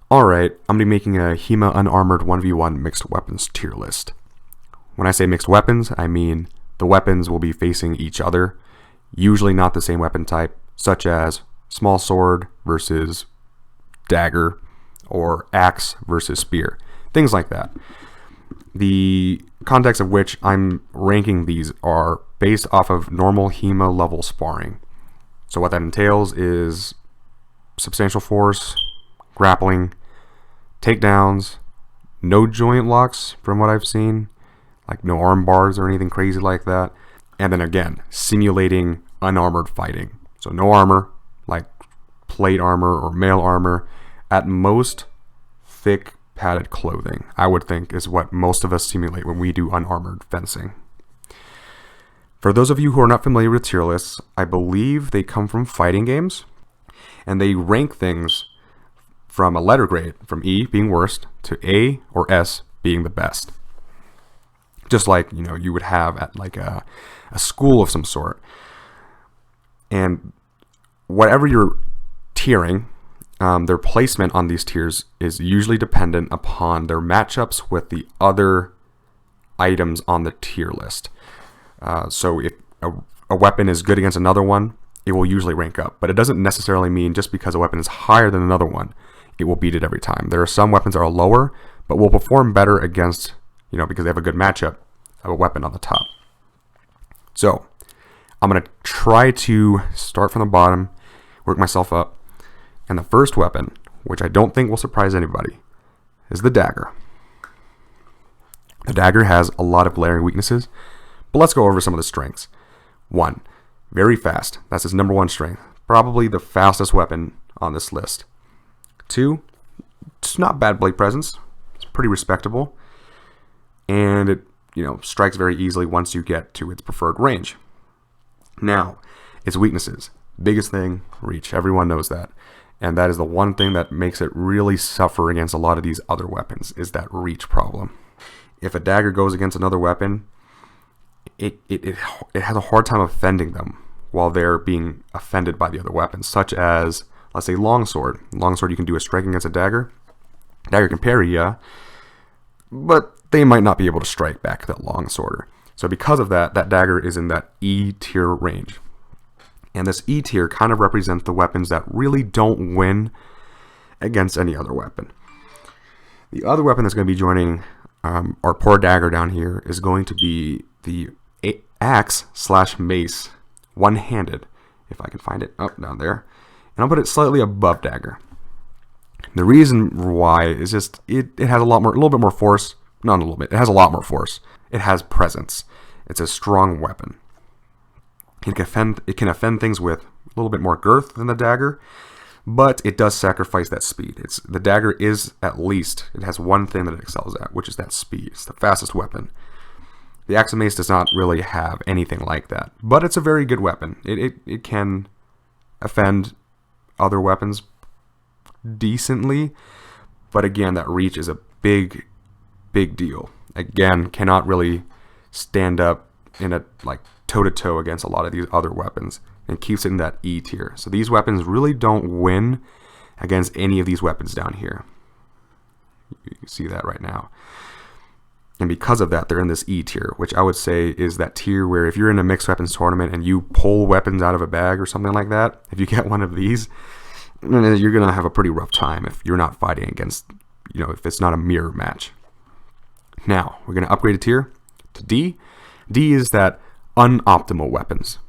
Alright, I'm going to be making a HEMA Unarmored 1v1 mixed weapons tier list. When I say mixed weapons, I mean the weapons will be facing each other, usually not the same weapon type, such as small sword versus dagger, or axe versus spear, things like that. The context of which I'm ranking these are based off of normal HEMA level sparring. So what that entails is substantial force, grappling, takedowns, no joint locks from what I've seen, like no arm bars or anything crazy like that, and then again, simulating unarmored fighting. So no armor, like plate armor or mail armor, at most thick padded clothing, I would think is what most of us simulate when we do unarmored fencing. For those of you who are not familiar with tier lists, I believe they come from fighting games, and they rank things from a letter grade, from E being worst to A or S being the best. Just like, you would have at like a school of some sort. And whatever you're tiering, their placement on these tiers is usually dependent upon their matchups with the other items on the tier list. So if a weapon is good against another one, it will usually rank up. But it doesn't necessarily mean just because a weapon is higher than another one, it will beat it every time. There are some weapons that are lower, but will perform better against, because they have a good matchup of a weapon on the top. So I'm going to try to start from the bottom, work myself up. And the first weapon, which I don't think will surprise anybody, is the dagger. The dagger has a lot of glaring weaknesses, but let's go over some of the strengths. 1, very fast. That's its number 1 strength. Probably the fastest weapon on this list. 2, it's not bad blade presence. It's pretty respectable. And it, strikes very easily once you get to its preferred range. Now, its weaknesses. Biggest thing, reach. Everyone knows that. And that is the one thing that makes it really suffer against a lot of these other weapons, is that reach problem. If a dagger goes against another weapon, it has a hard time offending them while they're being offended by the other weapons, such as, let's say, Longsword. Longsword, you can do a strike against a dagger. Dagger can parry, yeah, but they might not be able to strike back that Longsworder. So because of that, that dagger is in that E tier range. And this E tier kind of represents the weapons that really don't win against any other weapon. The other weapon that's going to be joining our poor dagger down here is going to be the axe/mace, one-handed, if I can find it up down there. And I'll put it slightly above dagger. The reason why is just it has a little bit more force. Not a little bit. It has a lot more force. It has presence. It's a strong weapon. It can offend things with a little bit more girth than the dagger, but it does sacrifice that speed. The dagger is, at least, it has one thing that it excels at, which is that speed. It's the fastest weapon. The axe and mace does not really have anything like that, but it's a very good weapon. It can offend other weapons decently, but again, that reach is a big deal. Again, cannot really stand up in a toe-to-toe against a lot of these other weapons, and keeps it in that E tier. So these weapons really don't win against any of these weapons down here. You can see that right now. And because of that, they're in this E tier, which I would say is that tier where if you're in a mixed weapons tournament and you pull weapons out of a bag or something like that, if you get one of these, you're going to have a pretty rough time if you're not fighting against, if it's not a mirror match. Now, we're going to upgrade a tier to D. D is that unoptimal weapons.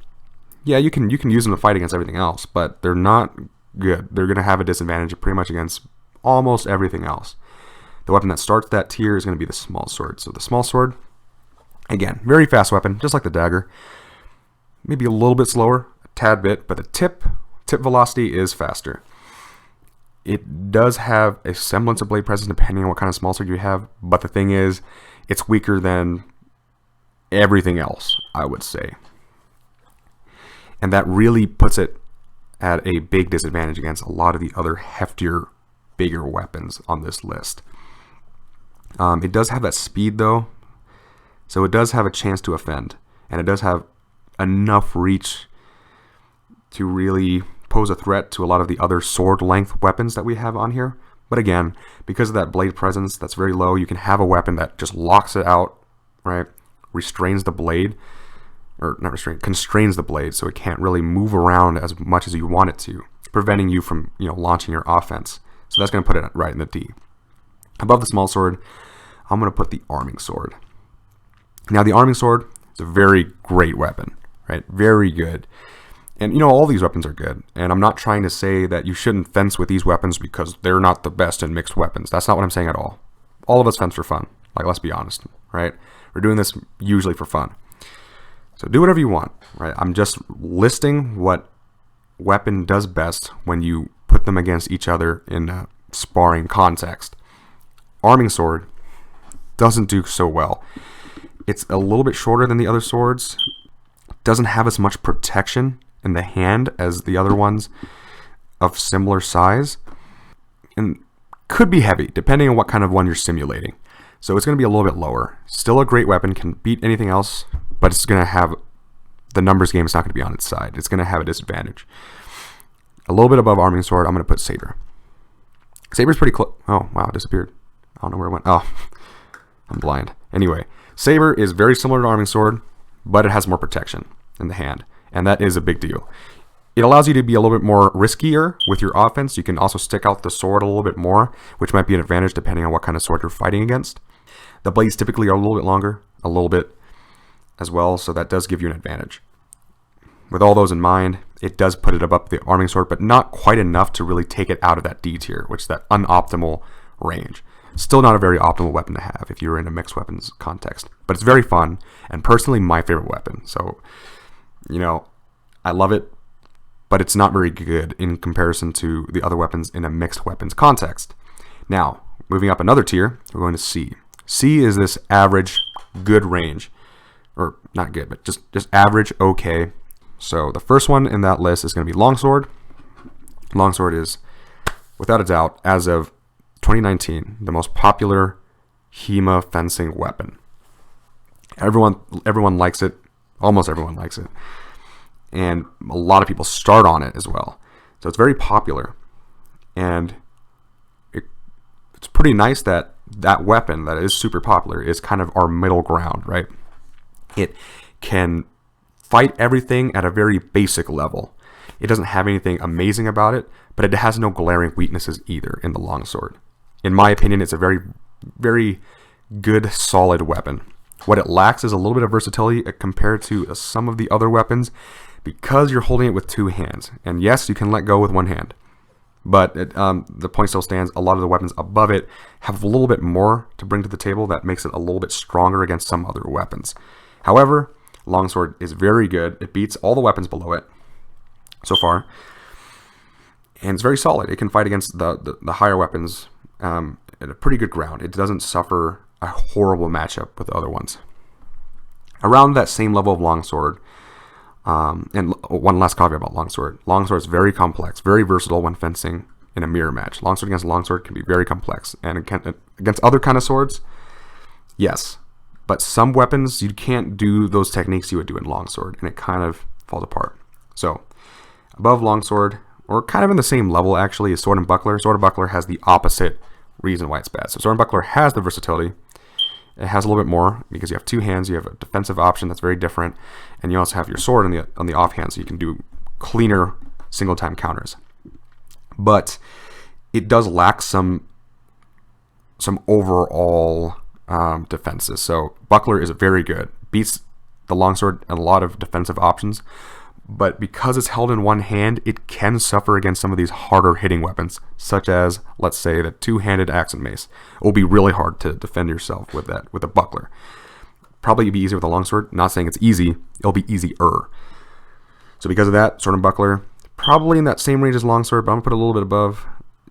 Yeah, you can use them to fight against everything else, but they're not good. They're going to have a disadvantage pretty much against almost everything else. The weapon that starts that tier is going to be the small sword. So the small sword, again, very fast weapon, just like the dagger. Maybe a little bit slower, a tad bit, but the tip velocity is faster. It does have a semblance of blade presence depending on what kind of small sword you have, but the thing is, it's weaker than everything else, I would say. And that really puts it at a big disadvantage against a lot of the other heftier, bigger weapons on this list. It does have that speed though, so it does have a chance to offend, and it does have enough reach to really pose a threat to a lot of the other sword length weapons that we have on here, But again, because of that blade presence that's very low, you can have a weapon that just locks it out, right? Restrains the blade, or not restrain, constrains the blade so it can't really move around as much as you want it to, preventing you from, launching your offense. So that's going to put it right in the D. Above the small sword, I'm going to put the arming sword. Now, the arming sword is a very great weapon, right? Very good. And, all these weapons are good. And I'm not trying to say that you shouldn't fence with these weapons because they're not the best in mixed weapons. That's not what I'm saying at all. All of us fence for fun. Like, let's be honest, right? We're doing this usually for fun. So do whatever you want, right? I'm just listing what weapon does best when you put them against each other in a sparring context. Arming sword doesn't do so well. It's a little bit shorter than the other swords. Doesn't have as much protection in the hand as the other ones of similar size, and could be heavy depending on what kind of one you're simulating. So it's going to be a little bit lower. Still a great weapon, can beat anything else, but it's going to have the numbers game is not going to be on its side. It's going to have a disadvantage. A little bit above arming sword, I'm going to put Saber. Saber's pretty close. Oh wow, it disappeared. I don't know where it went. Oh, I'm blind. Anyway, Saber is very similar to arming sword, but it has more protection in the hand. And that is a big deal. It allows you to be a little bit more riskier with your offense. You can also stick out the sword a little bit more, which might be an advantage depending on what kind of sword you're fighting against. The blades typically are a little bit longer, a little bit as well, so that does give you an advantage. With all those in mind, it does put it above the arming sword, but not quite enough to really take it out of that D tier, which is that unoptimal range. Still not a very optimal weapon to have if you're in a mixed weapons context, but it's very fun, and personally my favorite weapon. So, I love it, but it's not very good in comparison to the other weapons in a mixed weapons context. Now, moving up another tier, we're going to C. C is this average, good range, or not good, but just average, okay. So the first one in that list is going to be Longsword. Longsword is, without a doubt, as of 2019, the most popular HEMA fencing weapon. Everyone likes it. Almost everyone likes it. And a lot of people start on it as well. So it's very popular. And it's pretty nice that that weapon that is super popular is kind of our middle ground, right? It can fight everything at a very basic level. It doesn't have anything amazing about it, but it has no glaring weaknesses either in the longsword. In my opinion, it's a very, very good, solid weapon. What it lacks is a little bit of versatility compared to some of the other weapons because you're holding it with two hands. And yes, you can let go with one hand. But the point still stands. A lot of the weapons above it have a little bit more to bring to the table that makes it a little bit stronger against some other weapons. However, longsword is very good. It beats all the weapons below it so far. And it's very solid. It can fight against the higher weapons at a pretty good ground. It doesn't suffer a horrible matchup with the other ones. Around that same level of longsword, and one last caveat about longsword. Longsword is very complex, very versatile when fencing in a mirror match. Longsword against longsword can be very complex. And against other kind of swords, yes. But some weapons, you can't do those techniques you would do in longsword, and it kind of falls apart. So, above longsword, or kind of in the same level actually, is sword and buckler. Sword and buckler has the opposite reason why it's bad. So sword and buckler has the versatility. It has a little bit more because you have two hands. You have a defensive option that's very different, and you also have your sword on the offhand, so you can do cleaner single time counters. But it does lack some overall defenses. So buckler is very good, beats the longsword and a lot of defensive options. But because it's held in one hand, it can suffer against some of these harder hitting weapons, such as, let's say, the two-handed axe and mace. It will be really hard to defend yourself with that, with a buckler. Probably be easier with a longsword. Not saying it's easy, it'll be easier. So because of that, sword and buckler, probably in that same range as longsword, but I'm going to put a little bit above,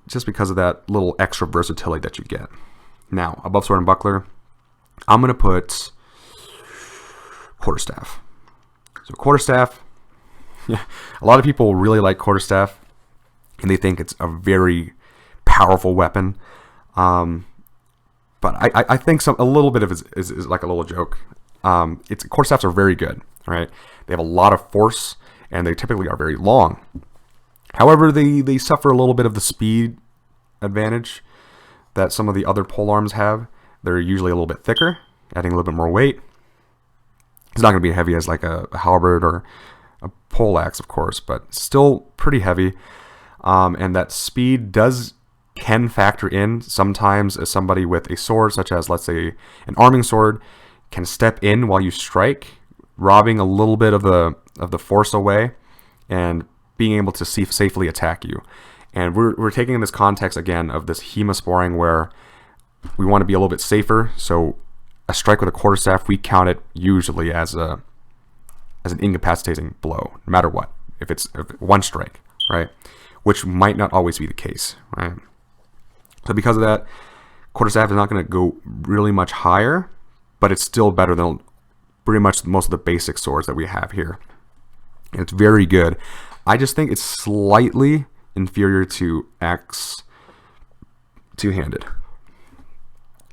just because of that little extra versatility that you get. Now, above sword and buckler, I'm going to put quarterstaff. So quarterstaff, yeah, a lot of people really like quarterstaff, and they think it's a very powerful weapon. But I think a little bit of it is like a little joke. Quarterstaffs are very good, right? They have a lot of force, and they typically are very long. However, they suffer a little bit of the speed advantage that some of the other polearms have. They're usually a little bit thicker, adding a little bit more weight. It's not going to be heavy as like a halberd or a poleaxe, of course, but still pretty heavy. And that speed can factor in sometimes as somebody with a sword, such as, let's say, an arming sword, can step in while you strike, robbing a little bit of the force away and being able to safely attack you. And we're taking in this context again of this HEMA sparring where we want to be a little bit safer. So a strike with a quarterstaff, we count it usually as an incapacitating blow, no matter what. If it's one strike, right? Which might not always be the case, right? So because of that, quarterstaff is not going to go really much higher, but it's still better than pretty much most of the basic swords that we have here. And it's very good. I just think it's slightly inferior to axe two-handed.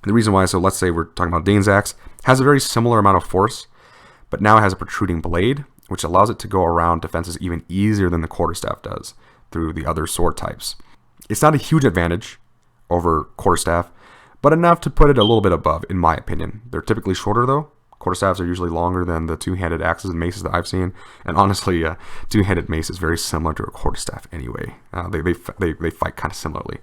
The reason why, so let's say we're talking about Dane's axe, has a very similar amount of force, but now it has a protruding blade, which allows it to go around defenses even easier than the quarterstaff does through the other sword types. It's not a huge advantage over quarterstaff, but enough to put it a little bit above, in my opinion. They're typically shorter though. Quarterstaffs are usually longer than the two-handed axes and maces that I've seen, and honestly, two-handed mace is very similar to a quarterstaff anyway. They fight kind of similarly.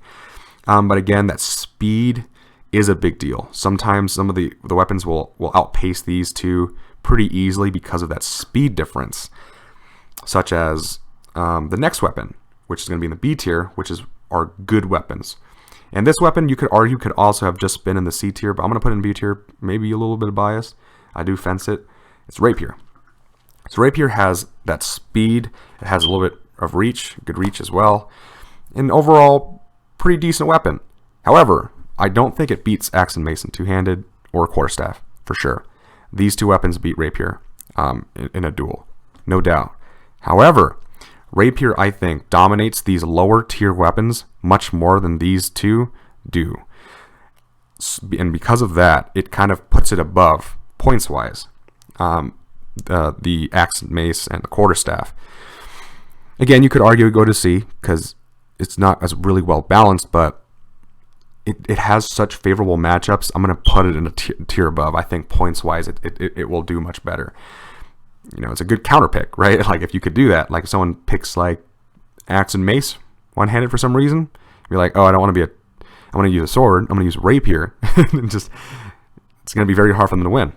But again, that speed is a big deal. Sometimes some of the weapons will outpace these two pretty easily because of that speed difference, such as the next weapon, which is going to be in the B tier, which is our good weapons. And this weapon, you could argue, could also have just been in the C tier, but I'm going to put it in B tier, maybe a little bit of bias. I do fence it. It's rapier. So rapier has that speed. It has a little bit of reach, good reach as well. And overall, pretty decent weapon. However, I don't think it beats axe and mace and two-handed or quarterstaff, for sure. These two weapons beat rapier in a duel, no doubt. However, rapier, I think, dominates these lower tier weapons much more than these two do. And because of that, it kind of puts it above, points-wise, the axe and mace and the quarterstaff. Again, you could argue go to C because it's not as really well balanced, but it has such favorable matchups. I'm going to put it in a tier above. I think points-wise, it will do much better. You know, it's a good counter pick, right? Like if you could do that, like if someone picks like axe and mace one-handed for some reason, you're like, oh, I want to use a sword. I'm going to use rapier. And it's going to be very hard for them to win.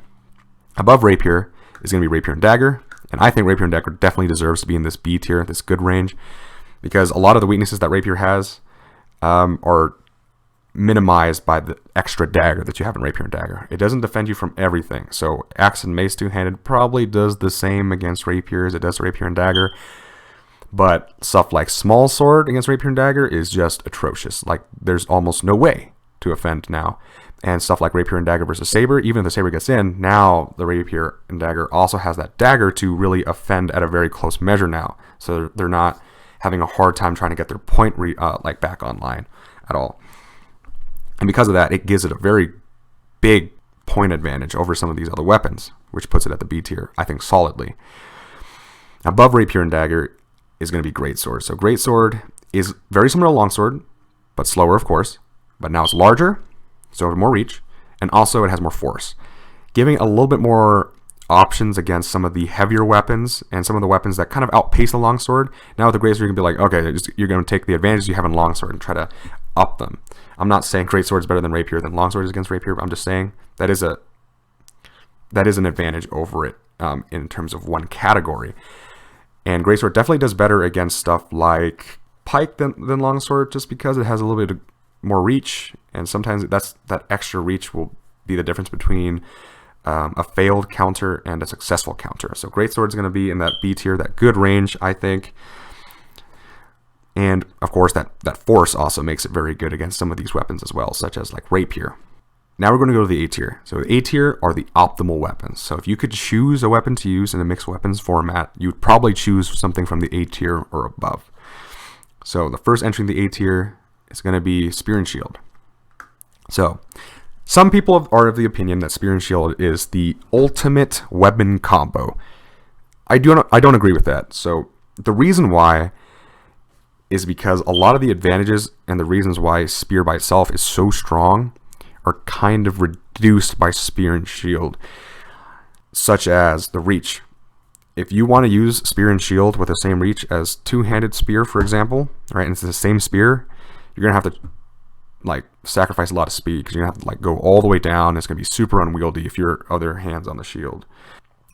Above rapier is going to be rapier and dagger, and I think rapier and dagger definitely deserves to be in this B tier, this good range, because a lot of the weaknesses that rapier has are minimized by the extra dagger that you have in rapier and dagger. It doesn't defend you from everything. So axe and mace two-handed probably does the same against rapier as it does rapier and dagger, but stuff like small sword against rapier and dagger is just atrocious. Like there's almost no way to offend now. And stuff like rapier and dagger versus saber, even if the saber gets in, now the rapier and dagger also has that dagger to really offend at a very close measure now. So they're not having a hard time trying to get their point like back online at all. And because of that, it gives it a very big point advantage over some of these other weapons, which puts it at the B tier, I think, solidly. Above rapier and dagger is going to be greatsword. So greatsword is very similar to longsword, but slower, of course. But now it's larger, so more reach, and also it has more force, giving a little bit more options against some of the heavier weapons and some of the weapons that kind of outpace the longsword. Now with the greatsword, you can be like, okay, you're going to take the advantages you have in longsword and try to up them. I'm not saying greatsword is better than rapier than longsword is against rapier, but I'm just saying that is an advantage over it in terms of one category. And greatsword definitely does better against stuff like Pike than longsword, just because it has a little bit more reach, and sometimes that extra reach will be the difference between a failed counter and a successful counter. So greatsword is going to be in that B tier, that good range, I think. And of course, that force also makes it very good against some of these weapons as well, such as like rapier. Now we're going to go to the A tier. So the A tier are the optimal weapons. So if you could choose a weapon to use in a mixed weapons format, you would probably choose something from the A tier or above. So the first entry in the A tier is going to be Spear and Shield. So some people are of the opinion that Spear and Shield is the ultimate weapon combo. I don't agree with that. So the reason why is because a lot of the advantages and the reasons why spear by itself is so strong are kind of reduced by spear and shield, such as the reach. If you want to use spear and shield with the same reach as two-handed spear, for example, right, and it's the same spear, you're gonna have to like sacrifice a lot of speed because you're gonna have to like go all the way down. It's gonna be super unwieldy if your other hand's on the shield.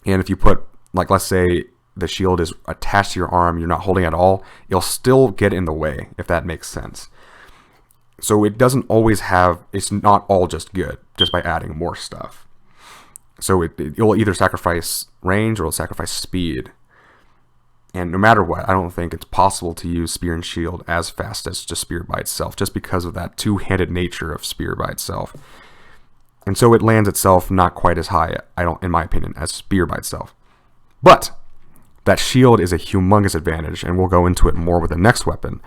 And if you put, like, let's say the shield is attached to your arm, you're not holding it at all, you'll still get in the way, if that makes sense. So it doesn't always have, it's not all just good just by adding more stuff. So you'll either sacrifice range or it'll sacrifice speed. And no matter what, I don't think it's possible to use spear and shield as fast as just spear by itself, just because of that two-handed nature of spear by itself. And so it lands itself not quite as high, in my opinion, as spear by itself. But that shield is a humongous advantage, and we'll go into it more with the next weapon.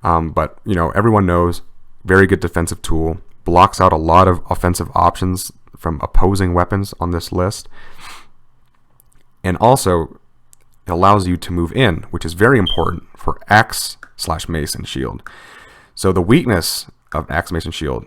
But, you know, everyone knows, very good defensive tool, blocks out a lot of offensive options from opposing weapons on this list. And also, it allows you to move in, which is very important for axe / mace and shield. So the weakness of axe, mace, and shield,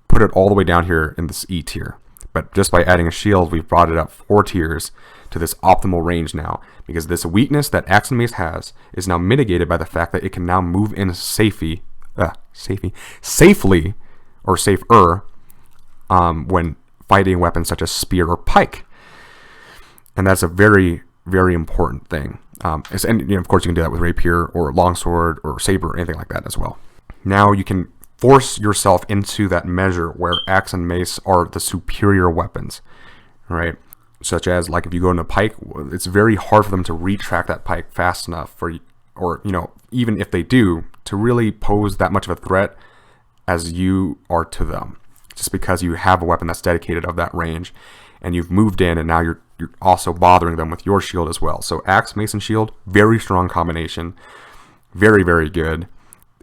put it all the way down here in this E tier. But just by adding a shield, we've brought it up 4 tiers to this optimal range now, because this weakness that axe and mace has is now mitigated by the fact that it can now move in safely or safer when fighting weapons such as spear or pike. And that's a very, very important thing. And you know, of course, you can do that with rapier or longsword or saber, anything like that as well. Now you can force yourself into that measure where axe and mace are the superior weapons, right? Such as, like, if you go into pike, it's very hard for them to retract that pike fast enough or you know, even if they do, to really pose that much of a threat as you are to them, just because you have a weapon that's dedicated of that range, and you've moved in, and now you're also bothering them with your shield as well. So axe, mace, and shield, very strong combination, very, very good.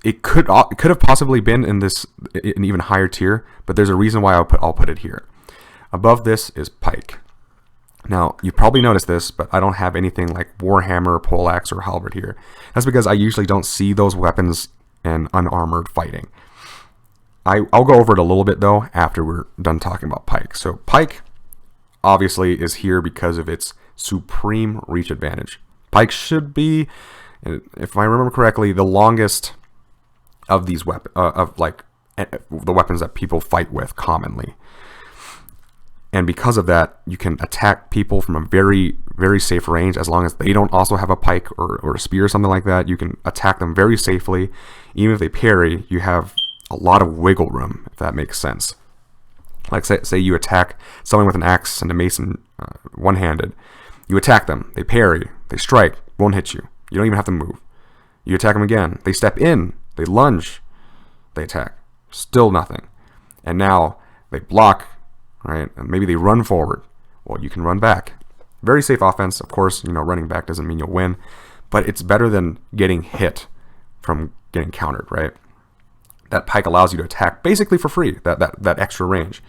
It could have possibly been in an even higher tier, but there's a reason why I'll put it here. Above this is pike. Now, you probably noticed this, but I don't have anything like Warhammer, poleaxe, or halberd here. That's because I usually don't see those weapons in unarmored fighting. I'll go over it a little bit, though, after we're done talking about pike. So pike, obviously, is here because of its supreme reach advantage. Pike should be, if I remember correctly, the longest of these weapons, the weapons that people fight with commonly. And because of that, you can attack people from a very, very safe range. As long as they don't also have a pike or a spear or something like that, you can attack them very safely. Even if they parry, you have a lot of wiggle room, if that makes sense. Like, say you attack someone with an axe and a mace one-handed. You attack them, they parry, they strike, won't hit you. You don't even have to move. You attack them again, they step in, they lunge, they attack. Still nothing. And now they block, right? And maybe they run forward. Well, you can run back. Very safe offense. Of course, you know, running back doesn't mean you'll win, but it's better than getting hit from getting countered, right? That pike allows you to attack basically for free, that extra range.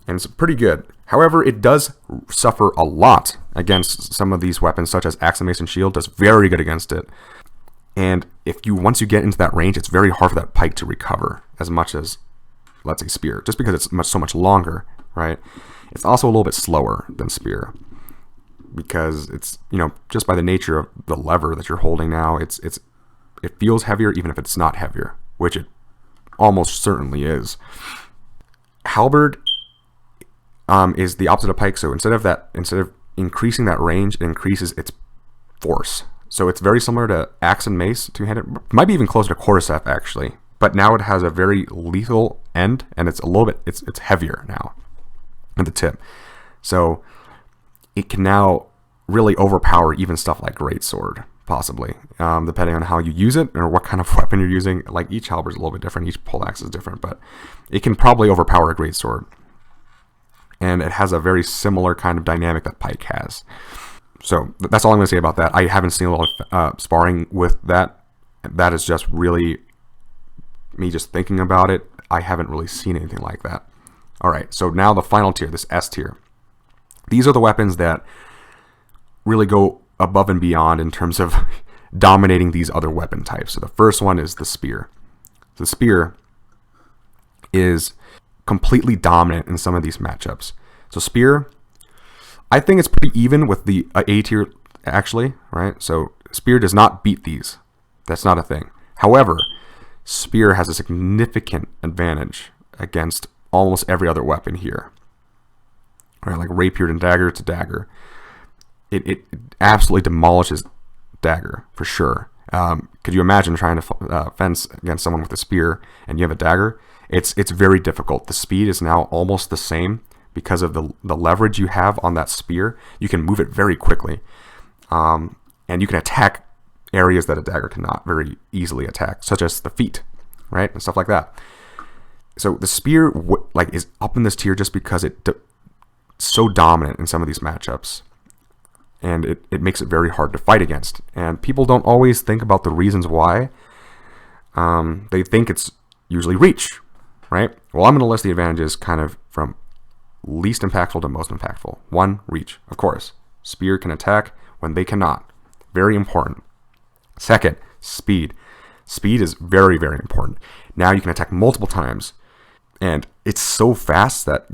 And it's pretty good. However, it does suffer a lot against some of these weapons, such as axe and mace and shield, does very good against it. And once you get into that range, it's very hard for that pike to recover as much as, let's say, spear, just because it's so much longer, right? It's also a little bit slower than spear, because it's, you know, just by the nature of the lever that you're holding now, it feels heavier even if it's not heavier, which it almost certainly is. Halberd is the opposite of pike, so instead of increasing that range, it increases its force. So it's very similar to axe and mace, two-handed. Might be even closer to quarterstaff, actually. But now it has a very lethal end, and it's a little bit, it's heavier now at the tip. So it can now really overpower even stuff like greatsword, possibly, depending on how you use it or what kind of weapon you're using. Like, each halberd is a little bit different, each poleaxe is different, but it can probably overpower a greatsword. And it has a very similar kind of dynamic that pike has. So that's all I'm going to say about that. I haven't seen a lot of sparring with that. That is just really me just thinking about it. I haven't really seen anything like that. All right, so now the final tier, this S tier. These are the weapons that really go above and beyond in terms of dominating these other weapon types. So the first one is the spear. The spear is completely dominant in some of these matchups. So spear, I think it's pretty even with the A tier actually, right? So spear does not beat these. That's not a thing. However, spear has a significant advantage against almost every other weapon here. Right, like rapier and dagger to dagger. It absolutely demolishes dagger for sure. Could you imagine trying to fence against someone with a spear and you have a dagger? It's very difficult. The speed is now almost the same because of the leverage you have on that spear. You can move it very quickly, and you can attack areas that a dagger cannot very easily attack, such as the feet, right, and stuff like that. So the spear is up in this tier just because it's so dominant in some of these matchups, and it makes it very hard to fight against. And people don't always think about the reasons why. They think it's usually reach, right? Well, I'm going to list the advantages kind of from least impactful to most impactful. 1, reach, of course. Spear can attack when they cannot. Very important. Second, speed. Speed is very, very important. Now you can attack multiple times, and it's so fast that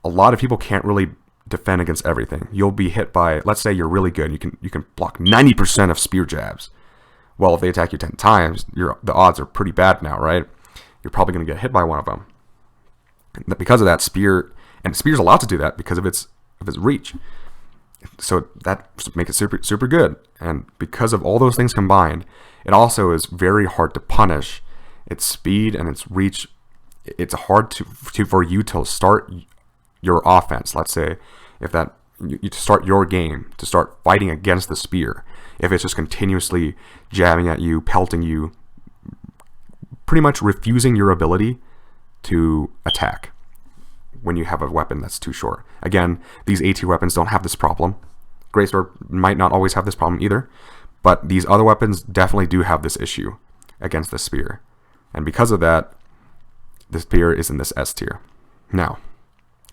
a lot of people can't really defend against everything. You'll be hit by, let's say you're really good, you can block 90% of spear jabs. Well, if they attack you 10 times, the odds are pretty bad now, right? You're probably going to get hit by one of them. Because of that, spear's allowed to do that because of its reach. So that makes it super, super good. And because of all those things combined, it also is very hard to punish. Its speed and its reach, it's hard for you to start your offense. Let's say if you start your game to start fighting against the spear, if it's just continuously jabbing at you, pelting you, pretty much refusing your ability to attack when you have a weapon that's too short. Again, these A tier weapons don't have this problem. Greatsword might not always have this problem either, but these other weapons definitely do have this issue against the spear. And because of that, the spear is in this S tier. Now,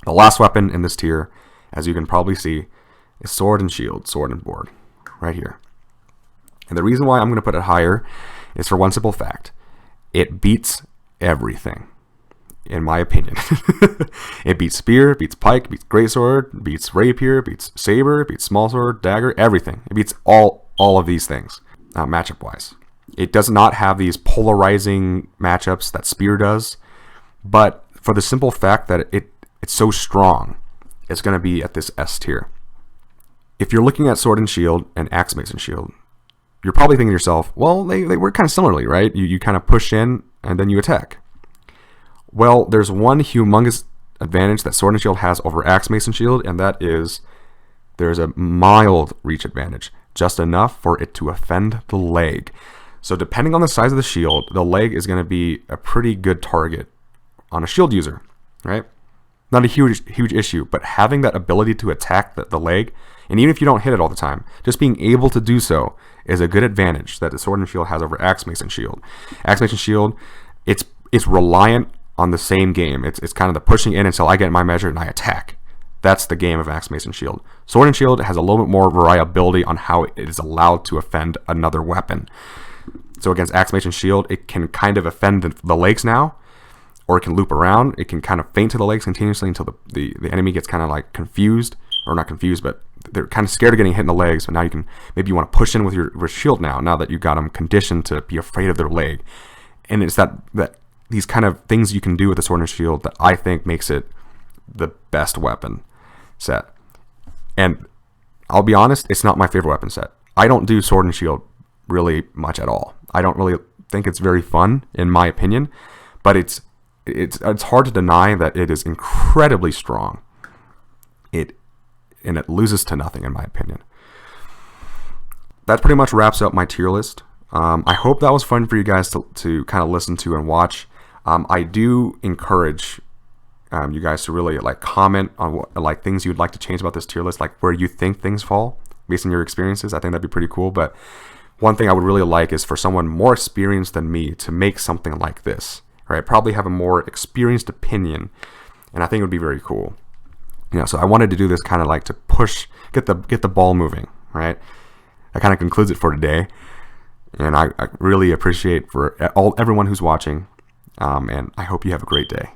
the last weapon in this tier, as you can probably see, is sword and shield, sword and board, right here. And the reason why I'm going to put it higher is for one simple fact. It beats everything, in my opinion. It beats spear, beats pike, beats greatsword, beats rapier, beats saber, beats smallsword, dagger, everything. It beats all of these things, matchup-wise. It does not have these polarizing matchups that spear does, but for the simple fact that it's so strong, it's going to be at this S tier. If you're looking at sword and shield and axe, mace, and shield, you're probably thinking to yourself, well, they work kind of similarly, right? You kind of push in and then you attack. Well, there's one humongous advantage that sword and shield has over axe, mace, and shield, and that is there's a mild reach advantage, just enough for it to offend the leg. So depending on the size of the shield, the leg is going to be a pretty good target on a shield user, right? Not a huge issue, but having that ability to attack the leg, and even if you don't hit it all the time, just being able to do so is a good advantage that the sword and shield has over axe, mace, and shield. Axe, mace, and shield, it's reliant on the same game. It's kind of the pushing in until I get my measure and I attack. That's the game of axe, mace, and shield. Sword and shield has a little bit more variability on how it is allowed to offend another weapon. So against axe, mace, and shield, it can kind of offend the legs now, or it can loop around. It can kind of feint to the legs continuously until the enemy gets kind of like confused, or not confused, but they're kind of scared of getting hit in the legs. So now maybe you want to push in with your shield now that you got them conditioned to be afraid of their leg. And it's that these kind of things you can do with the sword and shield that I think makes it the best weapon set. And I'll be honest, it's not my favorite weapon set. I don't do sword and shield really much at all. I don't really think it's very fun, in my opinion, but it's hard to deny that it is incredibly strong. And it loses to nothing, in my opinion. That pretty much wraps up my tier list. I hope that was fun for you guys to kind of listen to and watch. I do encourage you guys to really comment on what things you'd like to change about this tier list, like where you think things fall based on your experiences. I think that'd be pretty cool. But one thing I would really like is for someone more experienced than me to make something like this. Right? Probably have a more experienced opinion, and I think it would be very cool. So I wanted to do this kind of like to get the ball moving, right? that kind of concludes it for today. And I really appreciate for everyone who's watching, and I hope you have a great day.